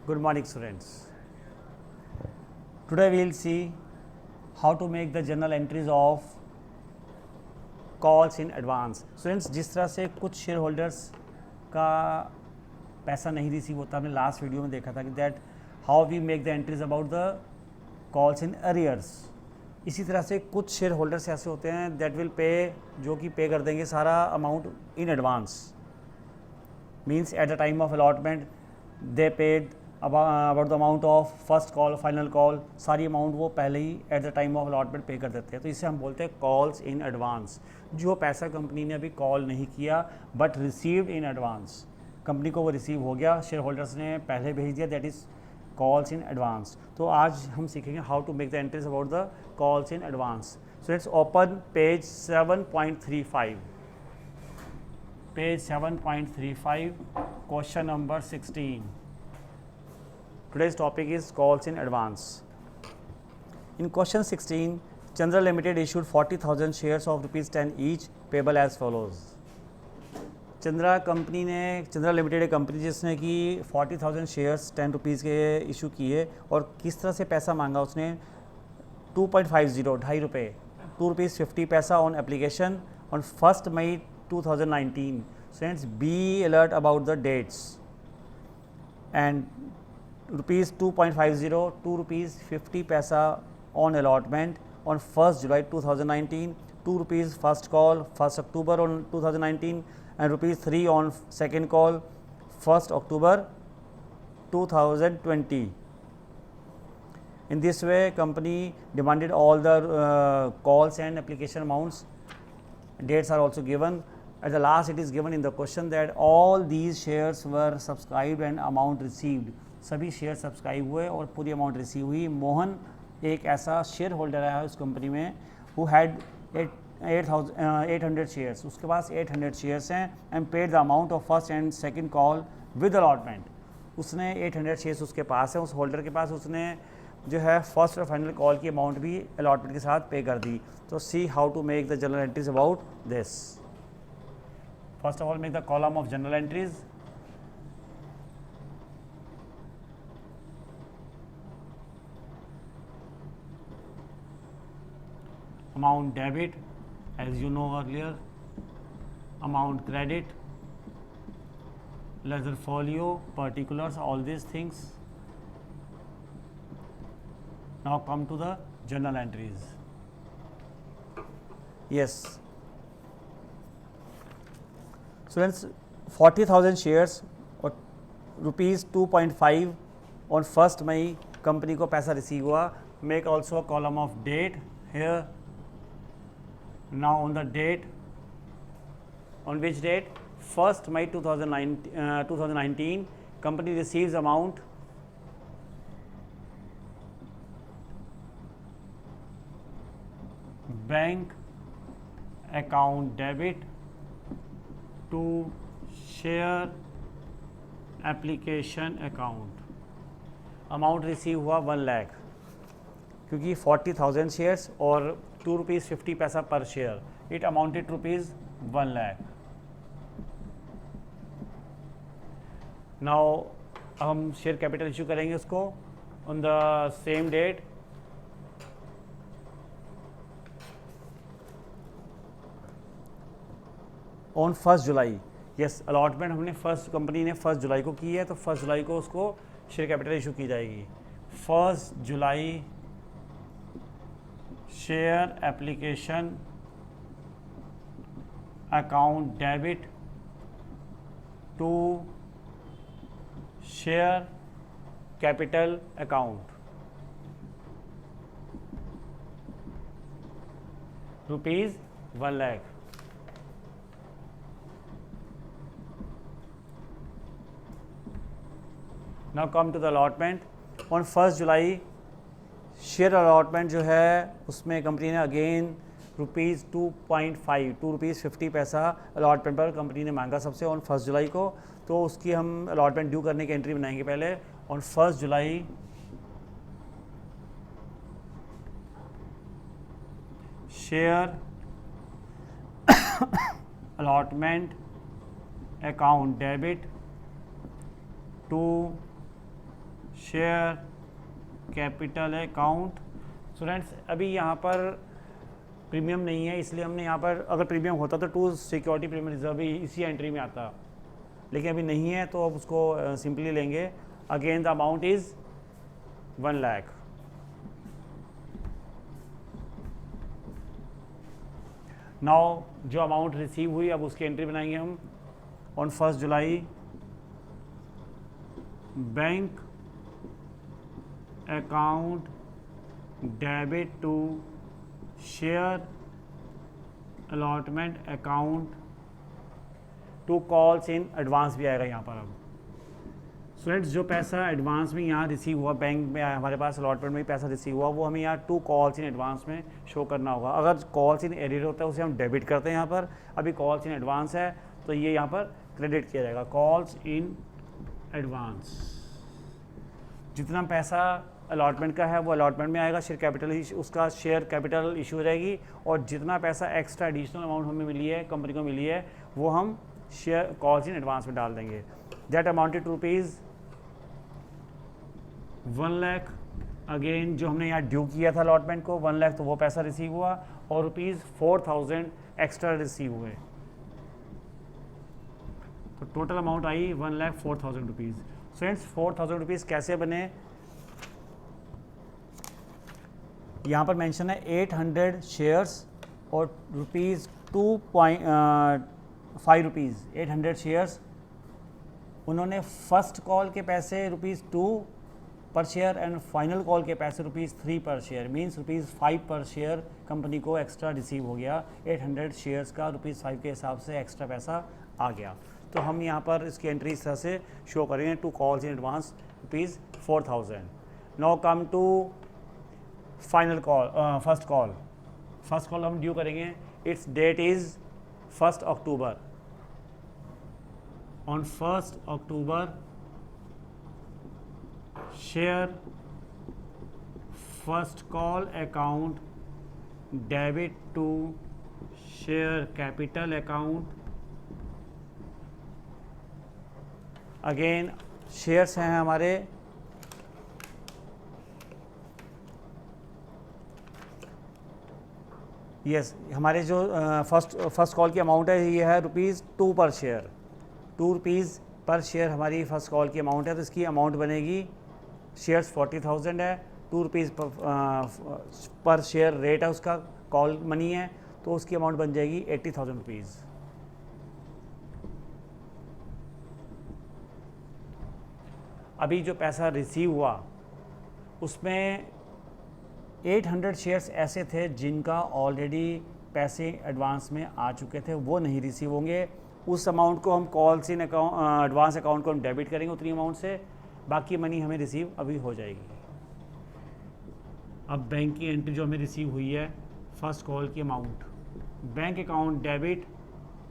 Good morning, students. Today we will see how to make the journal entries of calls in advance. Students, जिस तरह से कुछ share holders का पैसा नहीं रिसीव होता, हमने लास्ट वीडियो में देखा था कि that how we make the entries about the calls in arrears. इसी तरह से कुछ शेयर होल्डर्स ऐसे होते हैं दैट विल पे, जो कि पे कर देंगे सारा amount in advance. Means at the time of allotment they paid about the amount of first call, final call, सारी अमाउंट वो पहले ही at the time of allotment pay कर देते हैं. तो इसे हम बोलते हैं कॉल्स इन एडवांस. जो पैसा कंपनी ने अभी कॉल नहीं किया but received in advance, company को वो रिसीव हो गया, शेयर होल्डर्स ने पहले भेज दिया, that is calls in advance. तो आज हम सीखेंगे how to make the entries about the calls in advance. So let's open page 7.35. Page 7.35, question number 16. Today's topic is calls in advance. In question 16, Chandra Limited issued 40,000 shares of rupees 10 each, payable as follows. Chandra company ने, Chandra limited एक company जिसने कि 40,000 shares 10 rupees के issue किए और किस तरह से पैसा मांगा उसने 2.50 ₹2.50 ₹2.50 on application on 1 May 2019. Students, be alert about the dates. And rupees 2.50, ₹2.50 on allotment on 1st July 2019, ₹2 first call 1st October on 2019, and ₹3 on second call 1st October 2020. In this way, company demanded all the calls and application amounts. Dates are also given. At the last, it is given in the question that all these shares were subscribed and amount received. सभी share subscribe हुए और पूरी amount receive हुई. मोहन एक ऐसा share holder है उस company में हु हैड 800 शेयर्स, उसके पास 800 शेयर्स हैं, and paid the amount of first and second call with allotment. उसने 800 शेयर्स उसके पास है, उस होल्डर के पास, उसने जो है फर्स्ट और फाइनल कॉल की अमाउंट भी अलॉटमेंट के साथ पे कर दी. तो see how to make the general entries about this. First of all make the column of general entries. Amount debit, as you know earlier, amount credit, ledger folio, particulars, all these things. Now come to the journal entries. Yes, students, 40,000 shares और ₹2.5 on 1st May company को पैसा receive हुआ. Make also a column of date here. Now on the date, on which date? 1st May 2019, company receives amount bank account debit to share application account. Amount receive हुआ 1 लाख, क्योंकि 40,000 shares और ₹2.50 per share, it amounted ₹1 lakh. Now हम share capital issue करेंगे उसको on the same date. On 1 July. Yes, allotment हमने company ने 1 जुलाई को की है, तो 1 जुलाई को उसको शेयर कैपिटल इशू की जाएगी. 1 July share application account debit to share capital account ₹1 lakh. Now come to the allotment. On 1 July share allotment जो है उसमें कंपनी ने अगेन ₹2.50 अलॉटमेंट पर कंपनी ने मांगा सबसे ऑन 1 जुलाई को. तो उसकी हम अलॉटमेंट ड्यू करने की एंट्री बनाएंगे पहले. On 1 July share allotment account debit to share capital account. Students अभी यहाँ पर प्रीमियम नहीं है, इसलिए हमने यहाँ पर, अगर प्रीमियम होता तो टू सिक्योरिटी प्रीमियम रिजर्व भी इसी एंट्री में आता, लेकिन अभी नहीं है तो अब उसको सिंपली लेंगे। Again the amount is 1 lakh. Now जो अमाउंट रिसीव हुई अब उसकी एंट्री बनाएंगे हम। On 1 July bank account debit to share allotment account to calls in advance भी आएगा यहाँ पर। अब स्टूडेंट्स जो पैसा एडवांस में यहाँ रिसीव हुआ, बैंक में हमारे पास अलॉटमेंट में ही पैसा रिसीव हुआ, वो हमें यहाँ टू कॉल्स इन एडवांस में शो करना होगा। अगर कॉल्स इन एरियर होता है उसे हम डेबिट करते हैं यहाँ पर, अभी कॉल्स इन एडवांस है तो ये यहाँ पर क्रेडिट किया जाएगा। कॉल्स इन एडवांस, जितना पैसा अलॉटमेंट का है वो अलॉटमेंट में आएगा, शेयर कैपिटल उसका शेयर कैपिटल इशू हो जाएगी, और जितना पैसा एक्स्ट्रा एडिशनल अमाउंट हमें मिली है, कंपनी को मिली है, वो हम शेयर कॉल्स इन एडवांस में डाल देंगे। That amounted to rupees 1 lakh. Again जो हमने यहाँ ड्यू किया था अलॉटमेंट को 1 लाख, तो वो पैसा रिसीव हुआ, और ₹4,000 एक्स्ट्रा रिसीव हुए, तो total amount I 1,04,000 rupees. Friends 4,000 rupees कैसे बने, यहाँ पर मेंशन है 800 शेयर्स और ₹2.5 रुपीज़ 800 शेयर्स। उन्होंने फर्स्ट कॉल के पैसे ₹2 पर शेयर एंड फाइनल कॉल के पैसे ₹3 पर शेयर, मीन्स ₹5 पर शेयर कंपनी को एक्स्ट्रा रिसीव हो गया। 800 शेयर्स का ₹5 के हिसाब से एक्स्ट्रा पैसा आ गया। तो हम यहाँ पर इसकी एंट्री इस तरह से शो करेंगे, to calls in advance ₹4,000। Now come to final call, first call हम ड्यू करेंगे। Its date is 1 October. On 1 October share first call account debit to share capital account. Again shares हैं हमारे हमारे जो फर्स्ट कॉल की amount है ये है ₹2 पर शेयर, ₹2 पर शेयर हमारी फर्स्ट कॉल की अमाउंट है। तो इसकी अमाउंट बनेगी, शेयर्स 40,000 है, ₹2 पर शेयर रेट है उसका, कॉल मनी है, तो उसकी अमाउंट बन जाएगी 80,000 रुपीज़। अभी जो पैसा रिसीव हुआ उसमें 800 शेयर्स ऐसे थे जिनका ऑलरेडी पैसे एडवांस में आ चुके थे, वो नहीं रिसीव होंगे। उस अमाउंट को हम calls in account advance account को हम डेबिट करेंगे उतनी अमाउंट से, बाकी मनी हमें रिसीव अभी हो जाएगी। अब बैंक की एंट्री जो हमें रिसीव हुई है, फर्स्ट कॉल की अमाउंट, बैंक अकाउंट डेबिट,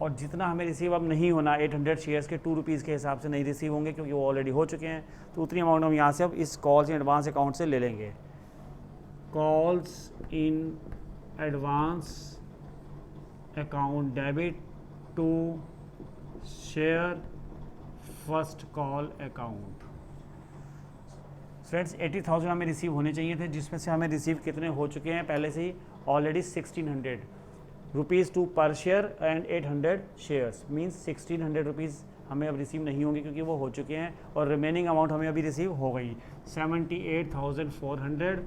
और जितना हमें रिसीव अब नहीं होना 800 शेयर्स के ₹2 के हिसाब से नहीं रिसीव होंगे क्योंकि वो ऑलरेडी हो चुके हैं, तो उतनी अमाउंट हम यहाँ से अब इस कॉल्स इन एडवांस अकाउंट से ले लेंगे। Calls in advance account debit to share first call account. Friends 80,000 हमें रिसीव होने चाहिए थे, जिसमें से हमें रिसीव कितने हो चुके हैं पहले से ही ऑलरेडी 1600 ₹2 पर share and 800 shares, means 1600 rupees हमें अब रिसीव नहीं होंगे क्योंकि वो हो चुके हैं, और रिमेनिंग अमाउंट हमें अभी रिसीव हो गई 78,400।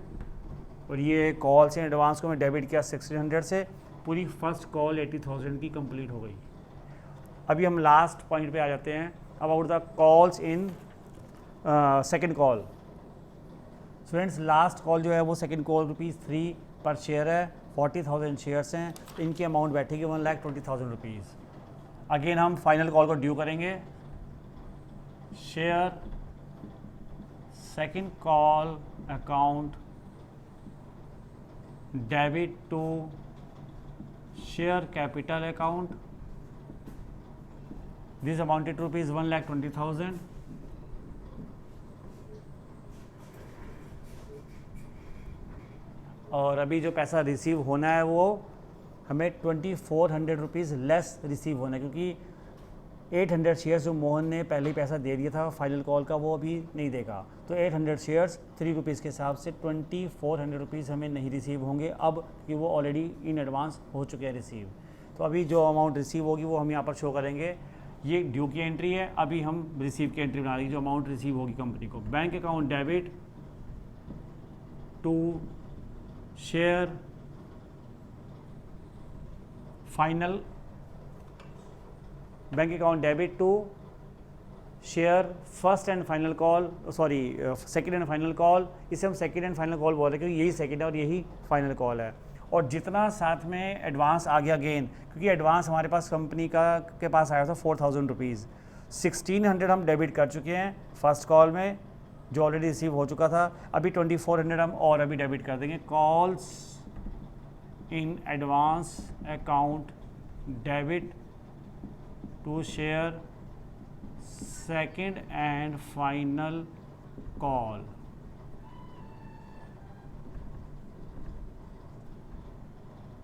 और ये कॉल से एडवांस को मैं डेबिट किया 1600 से, पूरी फर्स्ट कॉल 80,000 की कंप्लीट हो गई। अभी हम लास्ट पॉइंट पे आ जाते हैं, about the calls in second call. Students last call जो है वो सेकंड कॉल ₹3 पर शेयर है, 40,000 शेयर्स हैं, तो इनकी अमाउंट बैठेगी 1,20,000 रुपीज़। अगेन हम फाइनल कॉल को ड्यू करेंगे। Share second call account debit to share capital account, this amounted to ₹1,20,000। और अभी जो पैसा रिसीव होना है वो हमें 2,400 रुपीज़ लेस रिसीव होना है, क्योंकि 800 शेयर्स जो मोहन ने पहले ही पैसा दे दिया था फाइनल कॉल का, वो अभी नहीं देगा। तो 800 शेयर्स 3 रुपीज़ के हिसाब से 2400 रुपीज़ हमें नहीं रिसीव होंगे अब, कि वो ऑलरेडी इन एडवांस हो चुके हैं रिसीव। तो अभी जो अमाउंट रिसीव होगी वो हम यहाँ पर शो करेंगे। ये ड्यू की एंट्री है, अभी हम रिसीव की एंट्री बना रही है, जो अमाउंट रिसीव होगी कंपनी को। Bank account debit to share final, bank account debit to share first and final call, sorry second and final call. इसे हम सेकंड एंड फाइनल कॉल बोल रहे हैं क्योंकि यही सेकंड है और यही फाइनल कॉल है। और जितना साथ में एडवांस आ गया गेन, क्योंकि एडवांस हमारे पास कंपनी के पास आया था 4000 रुपीज़, 1600 हम डेबिट कर चुके हैं फर्स्ट कॉल में जो ऑलरेडी रिसीव हो चुका था। अभी 2400 हम और अभी डेबिट कर देंगे। Calls in advance account debit to share second and final call.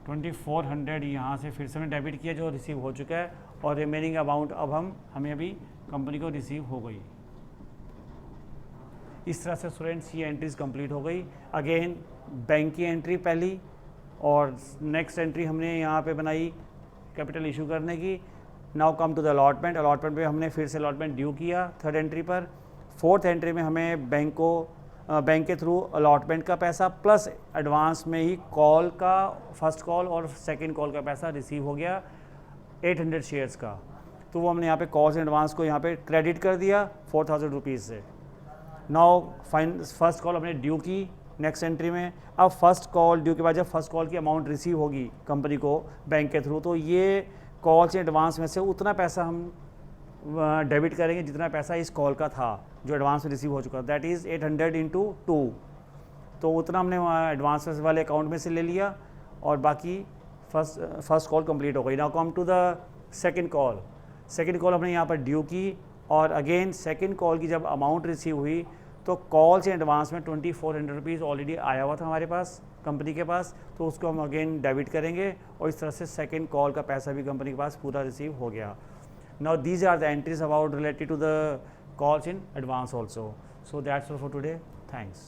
$2400 यहाँ से फिर से हमने डेबिट किया जो रिसीव हो चुका है, और रिमेनिंग अमाउंट अब हमें अभी कंपनी को रिसीव हो गई। इस तरह से स्टूडेंट्स ये एंट्रीज कंप्लीट हो गई। अगेन बैंक की एंट्री पहली, और नेक्स्ट एंट्री हमने यहाँ पे बनाई कैपिटल इशू करने की। Now come to the allotment. Allotment पे हमने फिर से अलॉटमेंट ड्यू किया थर्ड एंट्री पर। फोर्थ एंट्री में हमें बैंक के थ्रू अलॉटमेंट का पैसा प्लस एडवांस में ही कॉल का, फर्स्ट कॉल और सेकंड कॉल का पैसा रिसीव हो गया 800 शेयर्स का। तो वो हमने यहाँ पे कॉल्स एंड एडवांस को यहाँ पे क्रेडिट कर दिया 4000 रुपीज़ से। नाउ फर्स्ट कॉल हमने ड्यू की नेक्स्ट एंट्री में। अब फर्स्ट कॉल ड्यू के बाद जब फर्स्ट कॉल की अमाउंट रिसीव होगी कंपनी को बैंक के थ्रू, तो ये कॉल्स एंड एडवांस में से उतना पैसा हम डेबिट करेंगे जितना पैसा इस कॉल का था जो एडवांस में रिसीव हो चुका, दैट इज़ 800 इंटू 2। तो उतना हमने एडवांस वाले अकाउंट में से ले लिया, और बाकी फर्स्ट कॉल कंप्लीट हो गई। Now come to the second call. Second call हमने यहाँ पर ड्यू की, और अगेन सेकंड कॉल की जब अमाउंट रिसीव हुई तो कॉल से एडवांस में 2400 रुपीज़ ऑलरेडी आया हुआ था हमारे पास कंपनी के पास, तो उसको हम अगेन डेबिट करेंगे, और इस तरह से सेकंड कॉल का पैसा भी कंपनी के पास पूरा रिसीव हो गया। Now these are the entries about related to the calls in advance also. So that's all for today. Thanks.